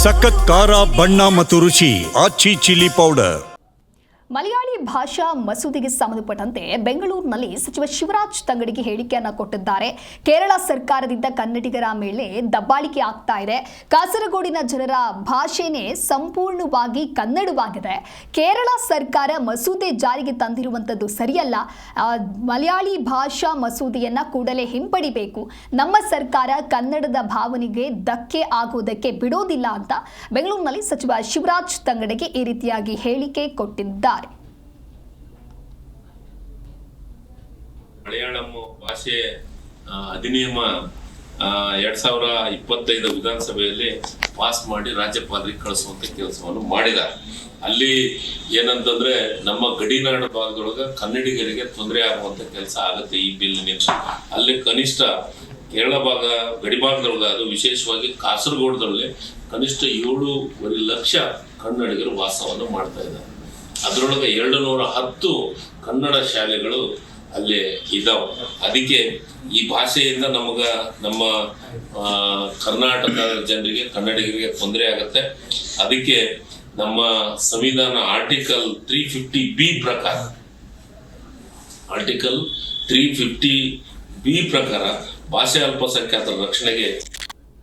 ಸಖತ್ ಖಾರ ಬಣ್ಣ ಮತ್ತು ರುಚಿ ಆಚಿ ಚಿಲ್ಲಿ ಪೌಡರ್. ಮಲಯಾಳಿ ಭಾಷಾ ಮಸೂದೆಗೆ ಸಂಬಂಧಪಟ್ಟಂತೆ ಬೆಂಗಳೂರಿನಲ್ಲಿ ಸಚಿವ ಶಿವರಾಜ್ ತಂಗಡಗಿ ಹೇಳಿಕೆಯನ್ನು ಕೊಟ್ಟಿದ್ದಾರೆ. ಕೇರಳ ಸರ್ಕಾರದಿಂದ ಕನ್ನಡಿಗರ ಮೇಲೆ ದಬ್ಬಾಳಿಕೆ ಆಗ್ತಾ ಇದೆ. ಕಾಸರಗೋಡಿನ ಜನರ ಭಾಷೆನೇ ಸಂಪೂರ್ಣವಾಗಿ ಕನ್ನಡವಾಗಿದೆ. ಕೇರಳ ಸರ್ಕಾರ ಮಸೂದೆ ಜಾರಿಗೆ ತಂದಿರುವಂಥದ್ದು ಸರಿಯಲ್ಲ. ಮಲಯಾಳಿ ಭಾಷಾ ಮಸೂದೆಯನ್ನು ಕೂಡಲೇ ಹಿಂಪಡಿಬೇಕು. ನಮ್ಮ ಸರ್ಕಾರ ಕನ್ನಡದ ಭಾವನೆಗೆ ಧಕ್ಕೆ ಆಗುವುದಕ್ಕೆ ಬಿಡೋದಿಲ್ಲ ಅಂತ ಬೆಂಗಳೂರಿನಲ್ಲಿ ಸಚಿವ ಶಿವರಾಜ್ ತಂಗಡಗಿ ಈ ರೀತಿಯಾಗಿ ಹೇಳಿಕೆ ಕೊಟ್ಟಿದ್ದಾರೆ. ಮಲಯಾಳಂ ಭಾಷೆ ಅಧಿನಿಯಮ 2025 ವಿಧಾನಸಭೆಯಲ್ಲಿ ಪಾಸ್ ಮಾಡಿ ರಾಜ್ಯಪಾಲರಿಗೆ ಕಳಿಸುವಂತ ಕೆಲಸವನ್ನು ಮಾಡಿದ್ದಾರೆ. ಅಲ್ಲಿ ಏನಂತಂದ್ರೆ ನಮ್ಮ ಗಡಿನಾಡು ಭಾಗದೊಳಗ ಕನ್ನಡಿಗರಿಗೆ ತೊಂದರೆ ಆಗುವಂತ ಕೆಲಸ ಆಗುತ್ತೆ ಈ ಬಿಲ್ನಿಂದ. ಅಲ್ಲಿ ಕನಿಷ್ಠ ಕೇರಳ ಭಾಗ ಗಡಿ ಭಾಗದೊಳಗ, ಅದು ವಿಶೇಷವಾಗಿ ಕಾಸರಗೋಡದಲ್ಲಿ ಕನಿಷ್ಠ 7.5 ಲಕ್ಷ ಕನ್ನಡಿಗರು ವಾಸವನ್ನು ಮಾಡ್ತಾ ಇದ್ದಾರೆ. ಅದರೊಳಗೆ 210 ಕನ್ನಡ ಶಾಲೆಗಳು ಅಲ್ಲಿ ಇದಾವೆ. ಅದಕ್ಕೆ ಈ ಭಾಷೆಯಿಂದ ನಮ್ಮ ಕರ್ನಾಟಕ ಜನರಿಗೆ, ಕನ್ನಡಿಗರಿಗೆ ತೊಂದರೆ ಆಗತ್ತೆ. ಅದಕ್ಕೆ ನಮ್ಮ ಸಂವಿಧಾನ ಆರ್ಟಿಕಲ್ 350B ಪ್ರಕಾರ ಭಾಷೆ ಅಲ್ಪಸಂಖ್ಯಾತರ ರಕ್ಷಣೆಗೆ